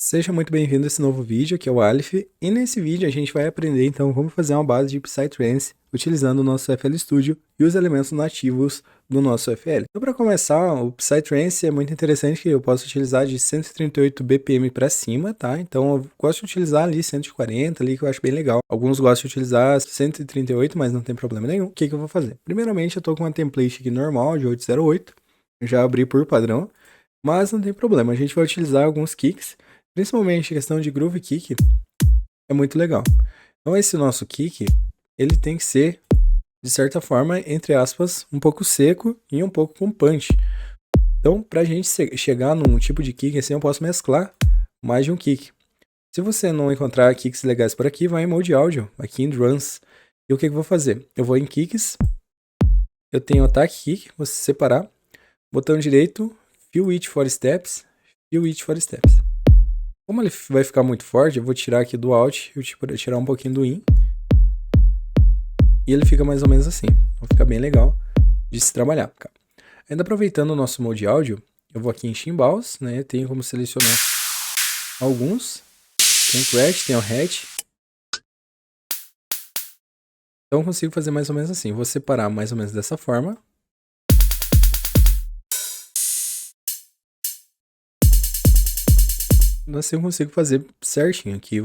Seja muito bem-vindo a esse novo vídeo, aqui é o Aleph, e nesse vídeo a gente vai aprender então como fazer uma base de Psytrance utilizando o nosso FL Studio e os elementos nativos do nosso FL. Então, para começar, o Psytrance é muito interessante que eu posso utilizar de 138 BPM para cima, tá? Então eu gosto de utilizar ali 140 ali, que eu acho bem legal. Alguns gostam de utilizar 138, mas não tem problema nenhum. O que eu vou fazer? Primeiramente, eu tô com uma template aqui normal de 808, já abri por padrão, mas não tem problema, a gente vai utilizar alguns kicks. Principalmente a questão de groove kick é muito legal. Então esse nosso kick, ele tem que ser, de certa forma, entre aspas, um pouco seco e um pouco com punch. Então, pra gente chegar num tipo de kick assim, eu posso mesclar mais de um kick. Se você não encontrar kicks legais por aqui, vai em Mode Audio, aqui em Drums. E o que eu vou fazer? Eu vou em Kicks, eu tenho Attack Kick, vou separar, botão direito, Fill It for Steps, Fill It for Steps. Como ele vai ficar muito forte, eu vou tirar aqui do Alt e tirar um pouquinho do In. E ele fica mais ou menos assim. Vai ficar bem legal de se trabalhar. Ainda aproveitando o nosso Mode Áudio, eu vou aqui em Cymbals, né? Tenho como selecionar alguns. Tem o Crash, tem o Hatch. Então eu consigo fazer mais ou menos assim. Vou separar mais ou menos dessa forma. Assim eu consigo fazer certinho aqui.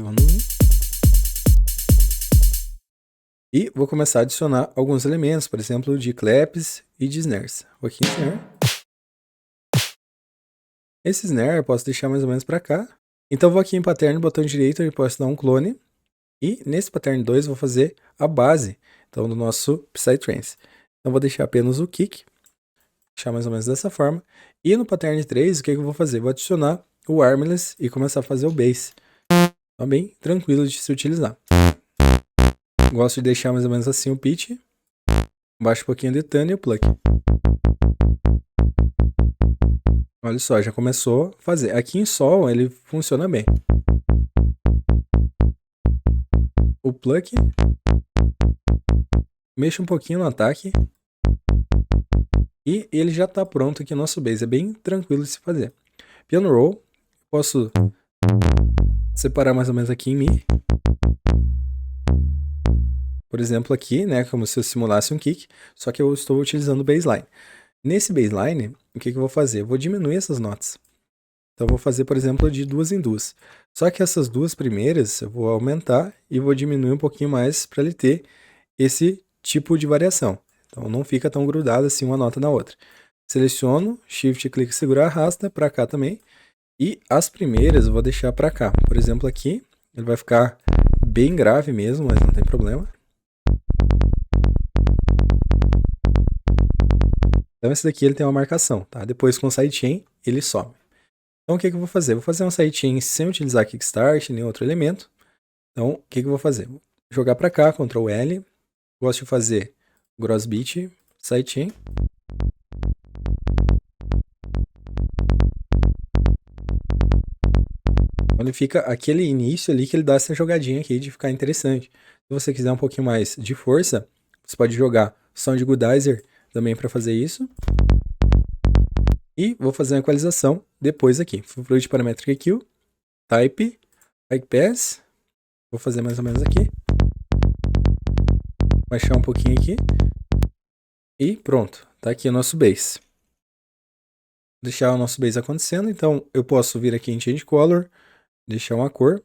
E vou começar a adicionar alguns elementos, por exemplo, de claps e de snares. Vou aqui em snare. Esse snare eu posso deixar mais ou menos para cá. Então vou aqui em pattern, botão direito, eu posso dar um clone. E nesse pattern 2 vou fazer a base então, do nosso Psytrance. Então vou deixar apenas o kick. Deixar mais ou menos dessa forma. E no pattern 3, o que eu vou fazer? Vou adicionar o armless e começar a fazer o bass. Então bem tranquilo de se utilizar. Gosto de deixar mais ou menos assim o pitch. Baixo um pouquinho de tone e o pluck. Olha só, já começou a fazer. Aqui em Sol ele funciona bem. O pluck. Mexa um pouquinho no ataque. E ele já está pronto aqui no nosso bass. É bem tranquilo de se fazer. Piano roll. Posso separar mais ou menos aqui em Mi. Por exemplo aqui, né, como se eu simulasse um kick, só que eu estou utilizando o bassline. Nesse bassline, o que eu vou fazer? Eu vou diminuir essas notas. Então eu vou fazer, por exemplo, de duas em duas. Só que essas duas primeiras eu vou aumentar e vou diminuir um pouquinho mais para ele ter esse tipo de variação. Então não fica tão grudado assim uma nota na outra. Seleciono, Shift, clique, segura, arrasta para cá também. E as primeiras eu vou deixar para cá. Por exemplo aqui, ele vai ficar bem grave mesmo, mas não tem problema. Então esse daqui ele tem uma marcação, tá? Depois com o sidechain ele some. Então o que eu vou fazer? Vou fazer um sidechain sem utilizar Kickstart, nem outro elemento. Então o que eu vou fazer? Vou jogar para cá, Ctrl L. Gosto de fazer Gross Beat, sidechain. Então ele fica aquele início ali que ele dá essa jogadinha aqui de ficar interessante. Se você quiser um pouquinho mais de força, você pode jogar Sound Goodizer também para fazer isso. E vou fazer uma equalização depois aqui. Fluid Parametric EQ, Type, High Pass. Vou fazer mais ou menos aqui. Baixar um pouquinho aqui. E pronto, tá aqui o nosso bass. Vou deixar o nosso bass acontecendo, então eu posso vir aqui em Change Color, deixar uma cor.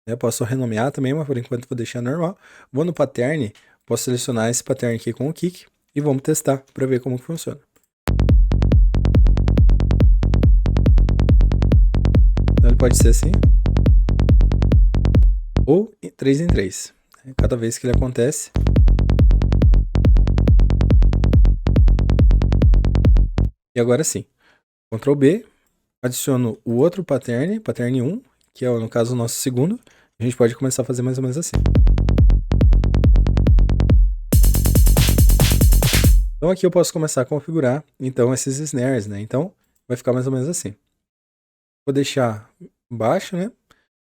Eu posso renomear também, mas por enquanto vou deixar normal. Vou no Pattern, posso selecionar esse pattern aqui com o kick e vamos testar para ver como funciona. Então ele pode ser assim, ou 3 em 3. Cada vez que ele acontece. E agora sim, Ctrl B, adiciono o outro pattern, pattern 1, que é no caso o nosso segundo. A gente pode começar a fazer mais ou menos assim. Então aqui eu posso começar a configurar então esses snares, né? Então vai ficar mais ou menos assim. Vou deixar baixo, né?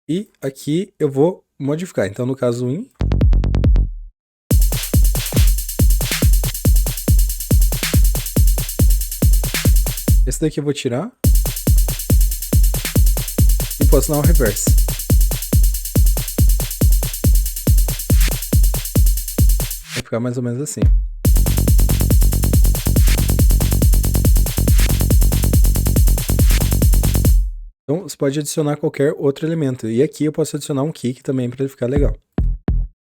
E aqui eu vou modificar. Então no caso In. Esse daqui eu vou tirar. posso dar um reverse. Vai ficar mais ou menos assim. Então, você pode adicionar qualquer outro elemento. E aqui eu posso adicionar um kick também para ele ficar legal.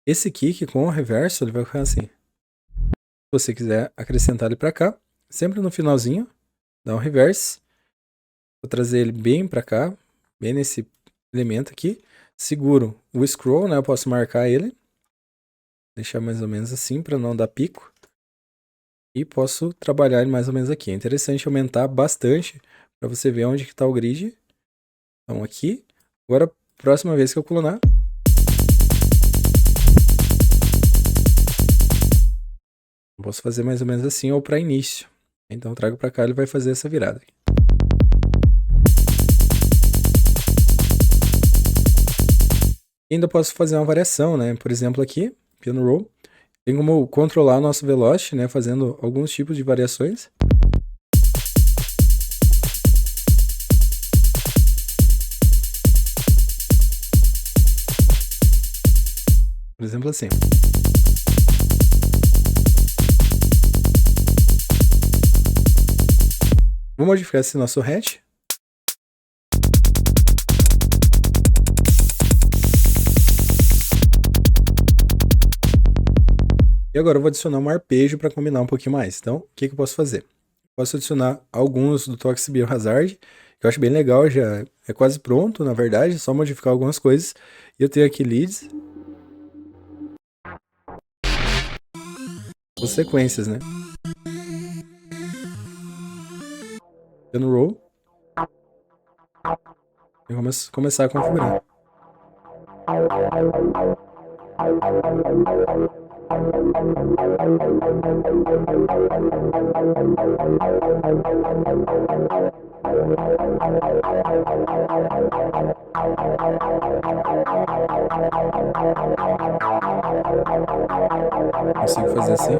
Esse kick com o reverso, ele vai ficar assim. Se você quiser acrescentar ele para cá, sempre no finalzinho, dá um reverse. Vou trazer ele bem para cá, bem nesse elemento aqui. Seguro o scroll, né? Eu posso marcar ele. Deixar mais ou menos assim para não dar pico. E posso trabalhar ele mais ou menos aqui. É interessante aumentar bastante para você ver onde que está o grid. Então aqui, agora próxima vez que eu clonar, posso fazer mais ou menos assim ou para início. Então eu trago para cá, ele vai fazer essa virada. E ainda posso fazer uma variação, né? Por exemplo aqui, piano roll, tem como controlar o nosso velocity, né? Fazendo alguns tipos de variações. Por exemplo assim. Vou modificar esse nosso hatch. E agora eu vou adicionar um arpejo para combinar um pouquinho mais. Então, o que eu posso fazer? Posso adicionar alguns do Toxic Biohazard, que eu acho bem legal, já é quase pronto, na verdade, é só modificar algumas coisas. E eu tenho aqui leads. As sequências, né? Piano roll. E vamos começar a configurar. Consigo fazer assim.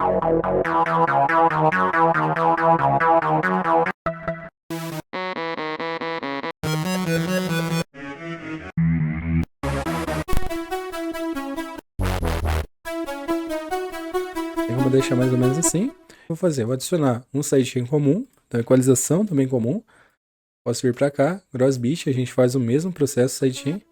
Eu vou deixar mais ou menos assim. Vou adicionar um sidechain comum, então equalização também comum. Posso vir para cá, gross bit, a gente faz o mesmo processo sidechain.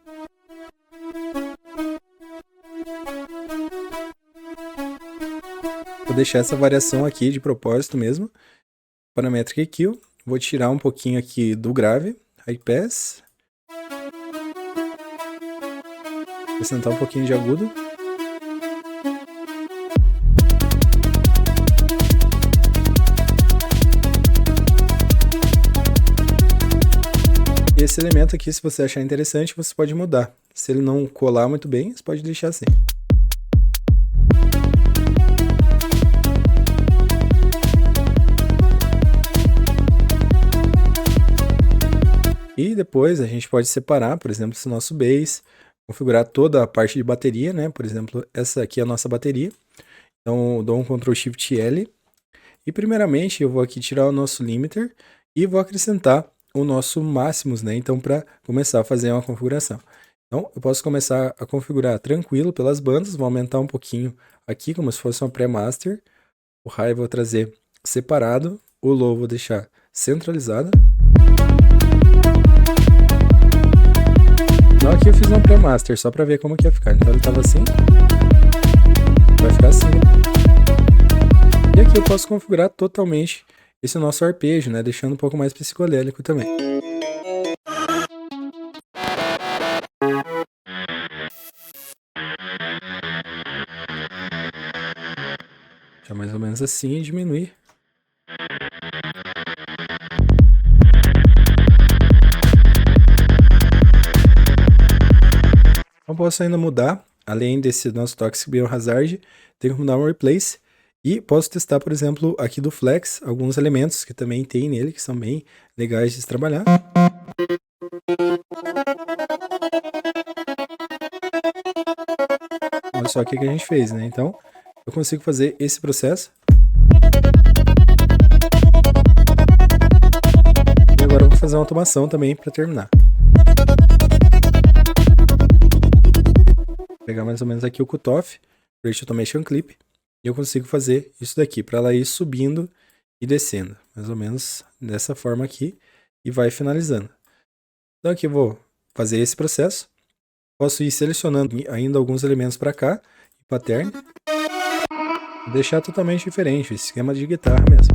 Vou deixar essa variação aqui de propósito mesmo. Parametric EQ. Vou tirar um pouquinho aqui do grave, high pass. Acrescentar um pouquinho de agudo. E esse elemento aqui, se você achar interessante, você pode mudar. Se ele não colar muito bem, você pode deixar assim. E depois a gente pode separar, por exemplo, esse nosso bass, configurar toda a parte de bateria, né? Por exemplo, essa aqui é a nossa bateria. Então eu dou um Ctrl Shift L. E primeiramente eu vou aqui tirar o nosso limiter e vou acrescentar o nosso máximos, né? Então para começar a fazer uma configuração. Então eu posso começar a configurar tranquilo pelas bandas, vou aumentar um pouquinho aqui como se fosse uma pré-master. O high vou trazer separado, o low vou deixar centralizado. Então aqui eu fiz uma pré-master só para ver como que ia ficar. Então ele estava assim, vai ficar assim. E aqui eu posso configurar totalmente esse nosso arpejo, né? Deixando um pouco mais psicolélico também. Já mais ou menos assim e diminuir. Então posso ainda mudar, além desse nosso Toxic Biohazard, tenho que mudar um Replace. E posso testar, por exemplo, aqui do Flex, alguns elementos que também tem nele, que são bem legais de se trabalhar. Olha só o que a gente fez, né? Então, eu consigo fazer esse processo. E agora eu vou fazer uma automação também para terminar. pegar mais ou menos aqui o cutoff, Create Automation Clip, e eu consigo fazer isso daqui, para ela ir subindo e descendo, mais ou menos dessa forma aqui, e vai finalizando. Então aqui eu vou fazer esse processo, posso ir selecionando ainda alguns elementos para cá, pattern, deixar totalmente diferente, esquema de guitarra mesmo.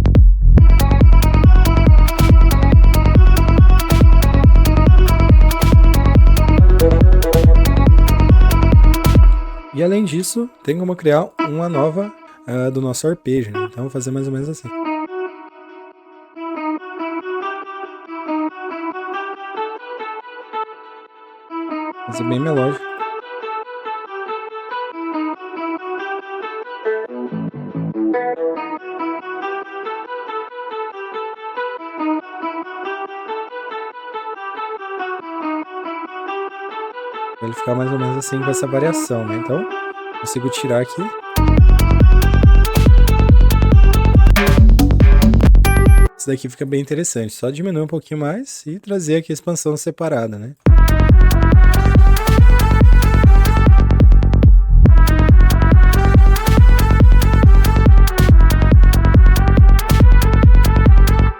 E além disso, tem como criar uma nova do nosso arpejo, né? Então vou fazer mais ou menos assim. Fazer bem melódico. Pra ele ficar mais ou menos assim com essa variação, né? Então, consigo tirar aqui. Isso daqui fica bem interessante. Só diminuir um pouquinho mais e trazer aqui a expansão separada, né?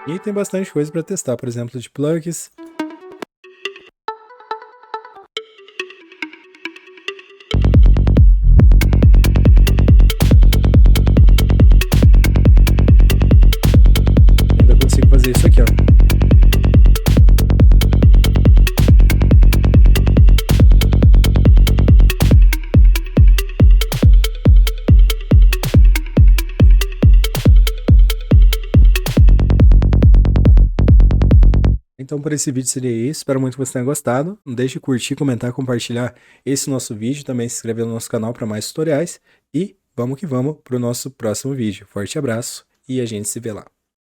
E tem bastante coisa para testar, por exemplo, de plugs. Ainda consigo fazer isso aqui, ó. Então por esse vídeo seria isso, espero muito que você tenha gostado, não deixe de curtir, comentar, compartilhar esse nosso vídeo, também se inscrever no nosso canal para mais tutoriais e vamos que vamos para o nosso próximo vídeo. Forte abraço e a gente se vê lá.